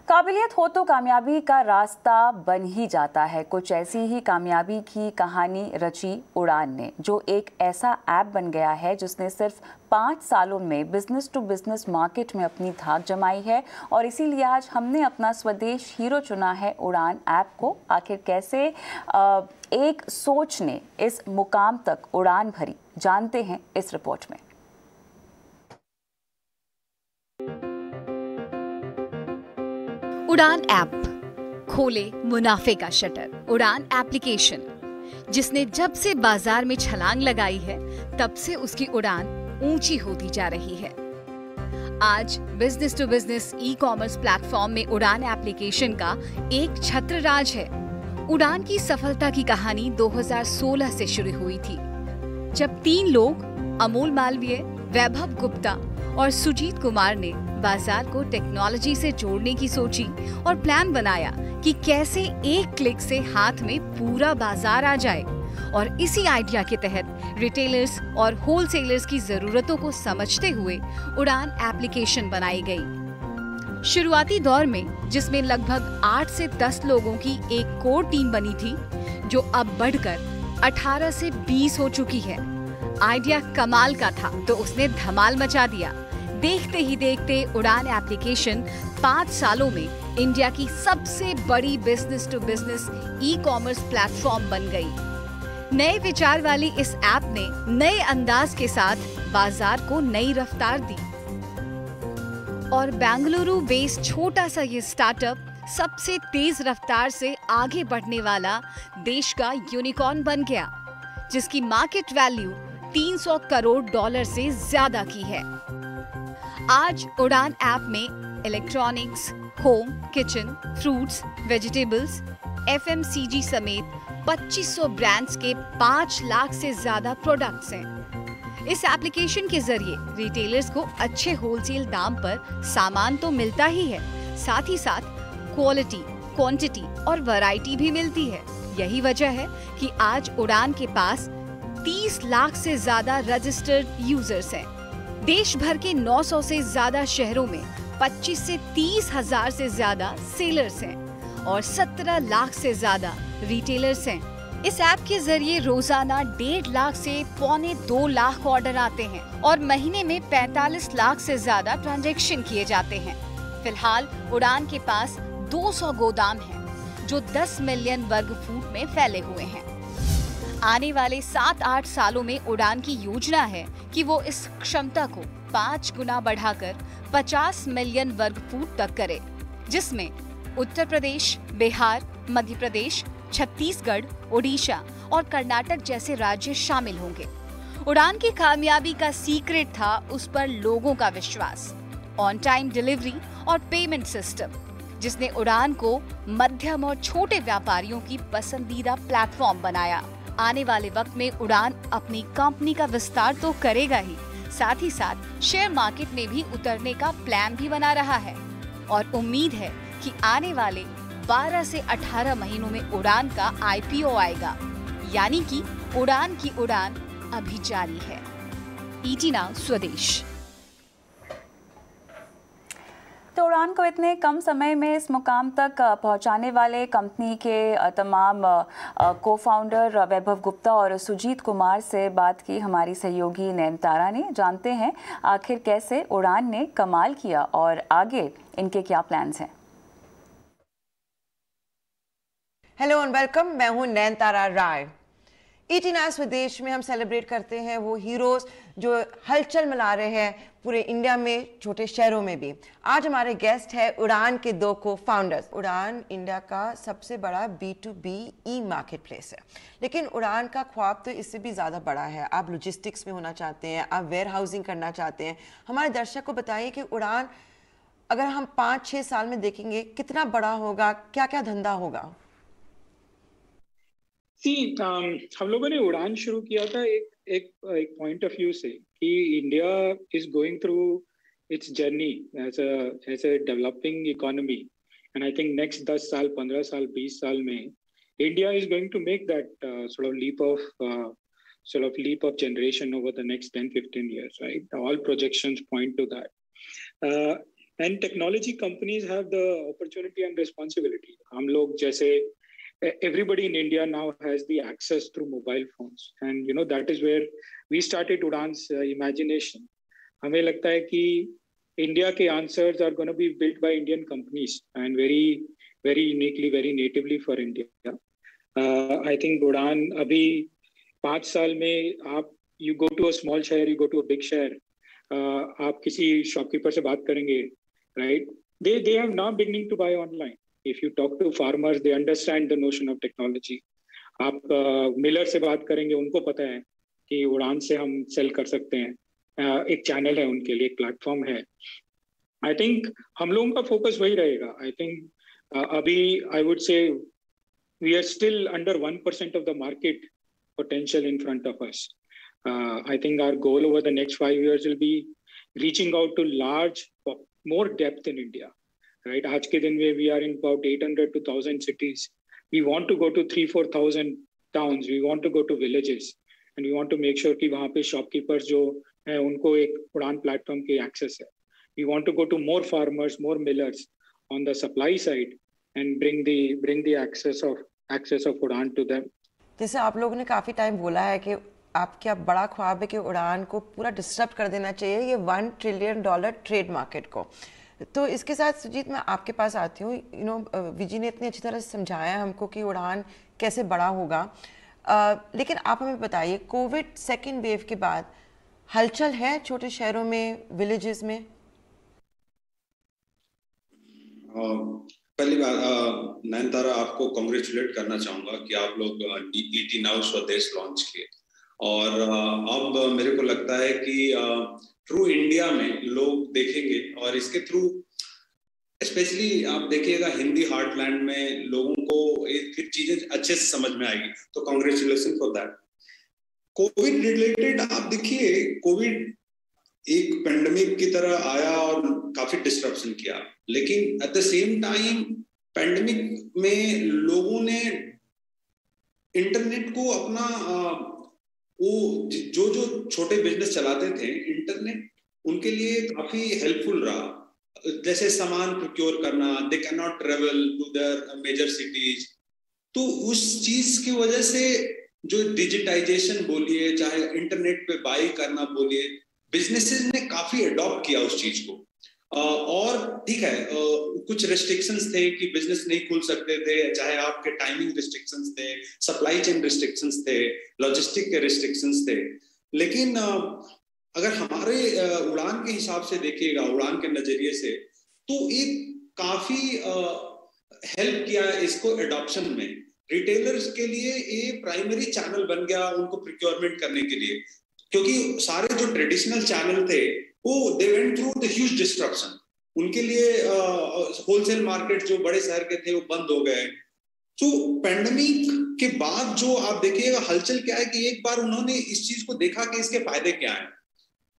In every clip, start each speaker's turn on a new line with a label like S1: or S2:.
S1: काबिलियत हो तो कामयाबी का रास्ता बन ही जाता है। कुछ ऐसी ही कामयाबी की कहानी रची उड़ान ने, जो एक ऐसा ऐप बन गया है जिसने सिर्फ 5 सालों में बिजनेस टू बिजनेस मार्केट में अपनी धाक जमाई है। और इसीलिए आज हमने अपना स्वदेश हीरो चुना है उड़ान ऐप को। आखिर कैसे एक सोच ने इस मुकाम तक उड़ान भरी, जानते हैं इस रिपोर्ट में।
S2: उड़ान ऐप खोले मुनाफे का शटर। उड़ान एप्लीकेशन, जिसने जब से बाजार में छलांग लगाई है तब से उसकी उड़ान ऊंची होती जा रही है। आज business to business e commerce platform में उड़ान एप्लीकेशन का एक छत्र राज है। उड़ान की सफलता की कहानी 2016 से शुरू हुई थी, जब 3 लोग अमोल मालवीय, वैभव गुप्ता और सुजीत कुमार ने बाजार को टेक्नोलॉजी से जोड़ने की सोची और प्लान बनाया कि कैसे एक क्लिक से हाथ में पूरा बाजार आ जाए। और इसी आइडिया के तहत रिटेलर्स और होलसेलर्स की जरूरतों को समझते हुए उड़ान एप्लीकेशन बनाई गई। शुरुआती दौर में, जिसमें लगभग 8 से 10 लोगों की एक कोर टीम बनी थी, जो अब बढ़कर 18 से 20 हो चुकी है। आइडिया कमाल का था तो उसने धमाल मचा दिया। देखते ही देखते उड़ान एप्लीकेशन 5 सालों में इंडिया की सबसे बड़ी business to business e commerce platform बन गई। नए विचार वाली इस ऐप ने नए अंदाज के साथ बाजार को नई रफ्तार दी और बेंगलुरु बेस्ड छोटा सा ये स्टार्टअप सबसे तेज रफ्तार से आगे बढ़ने वाला देश का यूनिकॉर्न बन गया, जिसकी मार्केट वैल्यू $300 करोड़ से ज्यादा की है। आज उड़ान ऐप में electronics, home, kitchen, fruits, vegetables, FMCG समेत 2500 ब्रांड्स के 5 लाख से ज्यादा प्रोडक्ट्स हैं। इस एप्लीकेशन के जरिए रिटेलर्स को अच्छे होलसेल दाम पर सामान तो मिलता ही है, साथ ही साथ क्वालिटी, क्वांटिटी और वैरायटी भी मिलती है। यही वजह है कि आज उड़ान के पास 30 लाख से ज्यादा रजिस्टर्ड यूजर्स हैं। देश भर के 900 से ज्यादा शहरों में 25 से 30 हजार से ज्यादा सेलर्स हैं और 17 लाख से ज्यादा रिटेलर्स हैं। इस ऐप के जरिए रोजाना 1.5 लाख से 1.25 लाख ऑर्डर आते हैं और महीने में 45 लाख से ज्यादा ट्रांजैक्शन किए जाते हैं। फिलहाल उड़ान के पास 200 गोदाम हैं, जो 10 मिलियन वर्ग फुट में फैले हुए हैं। आने वाले 7-8 सालों में उड़ान की योजना है कि वो इस क्षमता को 5 गुना बढ़ाकर 50 मिलियन वर्ग फुट तक करे, जिसमें उत्तर प्रदेश, बिहार, मध्य प्रदेश, छत्तीसगढ़, ओडिशा और कर्नाटक जैसे राज्य शामिल होंगे। उड़ान की कामयाबी का सीक्रेट था उस पर लोगों का विश्वास, ऑन टाइम डिलीवरी और पेमेंट सिस्टम, जिसने उड़ान को मध्यम और छोटे व्यापारियों की पसंदीदा प्लेटफॉर्म बनाया। आने वाले वक्त में उड़ान अपनी कंपनी का विस्तार तो करेगा ही, साथ ही साथ शेयर मार्केट में भी उतरने का प्लान भी बना रहा है और उम्मीद है कि आने वाले 12 से 18 महीनों में उड़ान का IPO आएगा। यानी कि उड़ान की उड़ान अभी जारी है। ET नाउ स्वदेश।
S1: तो उड़ान को इतने कम समय में इस मुकाम तक पहुंचाने वाले कंपनी के तमाम को-फाउंडर वैभव गुप्ता और सुजीत कुमार से बात की हमारी सहयोगी नयनतारा ने। जानते हैं आखिर कैसे उड़ान ने कमाल किया और आगे इनके क्या प्लान्स हैं।
S3: हेलो एंड वेलकम, मैं हूं नयनतारा राय। ET नाउ स्वदेश में हम सेलिब्रेट करते हैं वो हीरोज जो हलचल मचा रहे हैं पूरे इंडिया में, छोटे शहरों में भी। आज हमारे गेस्ट है उड़ान के 2 को-फाउंडर्स। उड़ान इंडिया का सबसे बड़ा B2B ई मार्केट प्लेस है, लेकिन उड़ान का ख्वाब तो इससे भी ज़्यादा बड़ा है। आप लॉजिस्टिक्स में होना चाहते हैं, आप वेयर हाउसिंग करना चाहते हैं। हमारे दर्शक को बताइए कि उड़ान अगर हम 5-6 साल में देखेंगे कितना बड़ा होगा, क्या क्या धंधा होगा?
S4: हम लोगों ने उड़ान शुरू किया था एक पॉइंट ऑफ व्यू से कि India is going through its journey as a developing economy, and I think next 10 साल, 15 साल, 20 साल में India is going to make that leap of generation over the next 10-15 years, right? All projections point to that. And technology companies have the opportunity and responsibility. हम लोग जैसे everybody in India now has the access through mobile phones, and you know that is where we started Udaan's imagination. हमें लगता है कि India के answers are going to be built by Indian companies and very uniquely, very natively for India. I think Udaan अभी 5 साल में आप you go to a small शहर, you go to a big शहर, आप किसी शॉपकीपर से बात करेंगे, right? They are now beginning to buy online. If you talk to farmers, they understand the notion of technology. आप मिलर से बात करेंगे, उनको पता है कि उड़ान से हम सेल कर सकते हैं, एक चैनल है उनके लिए, एक प्लेटफॉर्म है. आई थिंक हम लोगों का फोकस वही रहेगा. आई थिंक अभी I would say we are still under 1% of the market potential in front of us. I think our goal over the next 5 years will be reaching out to large, more depth in India. Right, आज के दिन में we are in about 800 to 1000 cities. We want to go to 3-4,000 towns. We want to go to villages, and we want to make sure कि वहाँ पे shopkeepers जो हैं उनको एक उड़ान platform की access है. We want to go to more farmers, more millers on the supply side, and bring the access of उड़ान to them.
S3: जैसे आप लोगों ने काफ़ी टाइम बोला है कि आपका बड़ा ख्वाब है कि उड़ान को पूरा डिस्टर्ब कर देना चाहिए, ये $1 trillion ट्रेड मार्केट को. तो इसके साथ सुजीत मैं आपके पास आती हूँ. विजी ने इतनी अच्छी तरह से समझाया हमको कि उड़ान कैसे बड़ा होगा, लेकिन आप हमें बताइए कोविड सेकेंड वेव के बाद हलचल है छोटे शहरों में, विलेजेस में?
S5: पहली बात नयनतारा, आपको कांग्रेचुलेट करना चाहूंगा कि आप लोग ET Now स्वदेश लॉन्च किए, और अब मेरे को लगता है कि थ्रू इंडिया में लोग देखेंगे, और इसके थ्रू स्पेशली आप देखिएगा हिंदी हार्टलैंड में लोगों को फिर चीजें अच्छे से समझ में आएगी. तो congratulation for that. Covid related आप देखिए, कोविड एक पेंडेमिक की तरह आया और काफी डिस्ट्रप्शन किया, लेकिन at the same time pandemic में लोगों ने इंटरनेट को अपना वो जो छोटे बिजनेस चलाते थे, इंटरनेट उनके लिए काफी हेल्पफुल रहा. जैसे सामान प्रोक्योर करना, they can not travel to their major cities, तो उस चीज की वजह से जो डिजिटाइजेशन बोलिए, चाहे इंटरनेट पे बाई करना बोलिए, बिजनेसेस ने काफी अडॉप्ट किया उस चीज को. और ठीक है, कुछ रेस्ट्रिक्शंस थे कि बिजनेस नहीं खुल सकते थे, चाहे आपके टाइमिंग रिस्ट्रिक्शंस थे, सप्लाई चेन रिस्ट्रिक्शंस थे, लॉजिस्टिक के रिस्ट्रिक्शंस थे, लेकिन अगर हमारे उड़ान के हिसाब से देखिएगा, उड़ान के नजरिए से, तो एक काफी हेल्प किया इसको एडॉप्शन में. रिटेलर्स के लिए ये प्राइमरी चैनल बन गया उनको प्रोक्योरमेंट करने के लिए, क्योंकि सारे जो ट्रेडिशनल चैनल थे वो they went through the huge disruption. उनके लिए होलसेल मार्केट जो बड़े शहर के थे वो बंद हो गए. तो पेंडेमिक के बाद जो आप देखिएगा हलचल क्या है कि एक बार उन्होंने इस चीज को देखा कि इसके फायदे क्या हैं.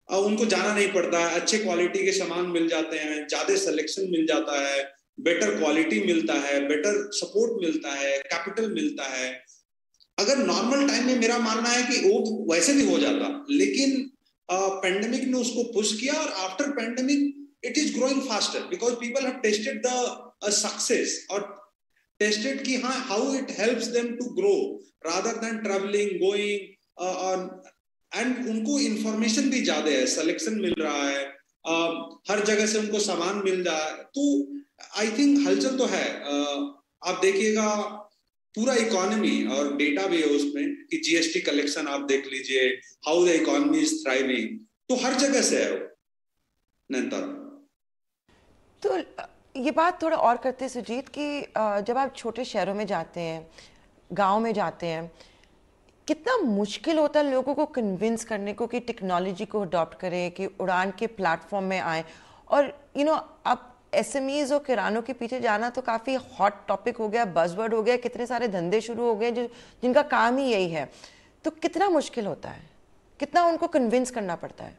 S5: उनको जाना नहीं पड़ता है, अच्छे क्वालिटी के सामान मिल जाते हैं, ज्यादा सिलेक्शन मिल जाता है, बेटर क्वालिटी मिलता है, बेटर सपोर्ट मिलता है, कैपिटल मिलता है. अगर नॉर्मल टाइम में मेरा मानना है कि वो वैसे भी हो जाता, लेकिन पेंडेमिक ने उसको पुश किया, और after pandemic it is growing faster because people have tested the success और टेस्टेड कि हाँ how it helps them to grow rather than travelling going. And उनको इंफॉर्मेशन भी ज्यादा है, सिलेक्शन मिल रहा है, हर जगह से उनको सामान मिल रहा है. तो आई थिंक हलचल तो है. आप देखिएगा पूरा इकोनॉमी, और डेटा भी है उसमें कि जीएसटी कलेक्शन आप देख लीजिए, how the economy is thriving, तो हर जगह से है वो. नैनतारा,
S3: तो ये बात थोड़ा और करते हैं सुजीत कि जब आप छोटे शहरों में जाते हैं, गांव में जाते हैं, कितना मुश्किल होता है लोगों को कन्विंस करने को कि टेक्नोलॉजी को अडॉप्ट करें, कि उड़ान के प्लेटफॉर्म में आए. और अब SMEs और किरानों के पीछे जाना तो काफ़ी हॉट टॉपिक हो गया, बज़वर्ड हो गया, कितने सारे धंधे शुरू हो गए जिनका काम ही यही है. तो कितना मुश्किल होता है, कितना उनको कन्विंस करना पड़ता है?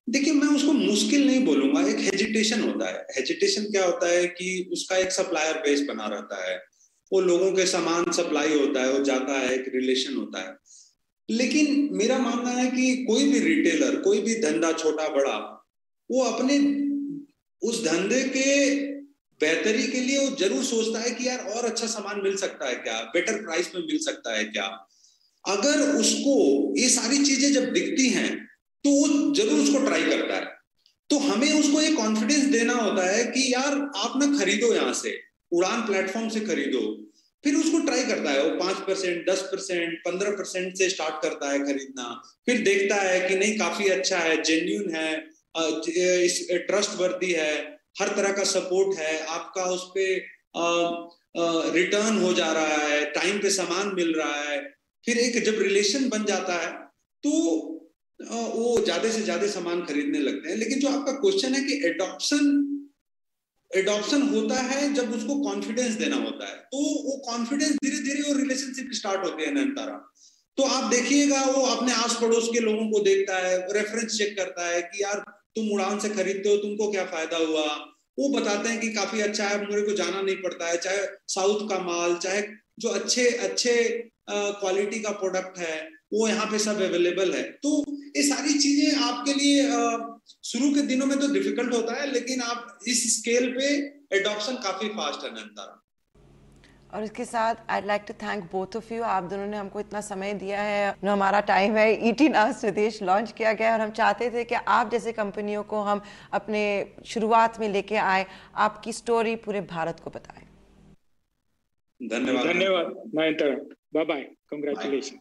S5: देखिए, मैं उसको मुश्किल नहीं बोलूंगा, एक हेजिटेशन होता है. हेजिटेशन क्या होता है कि उसका एक सप्लायर बेस बना रहता है, वो लोगों के सामान सप्लाई होता है, वो जाता है, एक रिलेशन होता है. लेकिन मेरा मानना है कि कोई भी रिटेलर, कोई भी धंधा छोटा बड़ा, वो अपने उस धंधे के बेहतरी के लिए वो जरूर सोचता है कि यार और अच्छा सामान मिल सकता है क्या, बेटर प्राइस में मिल सकता है क्या। अगर उसको ये सारी चीजें जब दिखती हैं तो वो जरूर उसको ट्राई करता है। तो हमें उसको ये कॉन्फिडेंस देना होता है कि यार आप ना खरीदो, यहाँ से उड़ान प्लेटफॉर्म से खरीदो। फिर उसको ट्राई करता है, वो 5%, 10%, 15% से स्टार्ट करता है खरीदना। फिर देखता है कि नहीं काफी अच्छा है, जेन्युइन है, ट्रस्ट वर्दी है, हर तरह का सपोर्ट है आपका, उस पे रिटर्न हो जा रहा है, टाइम पे सामान मिल रहा है। फिर एक जब रिलेशन बन जाता है तो वो ज्यादा से ज्यादा सामान खरीदने लगते हैं। लेकिन जो आपका क्वेश्चन है कि एडॉप्शन होता है जब उसको कॉन्फिडेंस देना होता है, तो वो कॉन्फिडेंस धीरे धीरे वो रिलेशनशिप स्टार्ट होते हैं नयनतारा। तो आप देखिएगा वो अपने आस पड़ोस के लोगों को देखता है, रेफरेंस चेक करता है कि यार तुम उड़ान से खरीदते हो, तुमको क्या फायदा हुआ। वो बताते हैं कि काफी अच्छा है, मेरे को जाना नहीं पड़ता है, चाहे साउथ का माल, चाहे जो अच्छे अच्छे क्वालिटी का प्रोडक्ट है वो यहाँ पे सब अवेलेबल है। तो ये सारी चीजें आपके लिए शुरू के दिनों में तो डिफिकल्ट होता है, लेकिन आप इस स्केल पे एडॉप्शन काफी फास्ट है नयनतारा।
S3: और इसके साथ I like to thank both of you, आप दोनों ने हमको इतना समय दिया है। जो हमारा टाइम है, ईटी नाउ स्वदेश लॉन्च किया गया और हम चाहते थे कि आप जैसे कंपनियों को हम अपने शुरुआत में लेके आए, आपकी स्टोरी पूरे भारत को बताएं।
S5: धन्यवाद
S4: नयनतारा, बाय बाय, कांग्रेचुलेशन।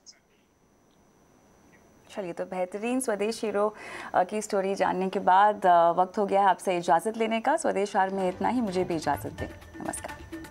S1: चलिए, तो बेहतरीन स्वदेश हीरो की स्टोरी जानने के बाद वक्त हो गया है आपसे इजाज़त लेने का। स्वदेश हार में इतना ही, मुझे भी इजाज़त दें। नमस्कार।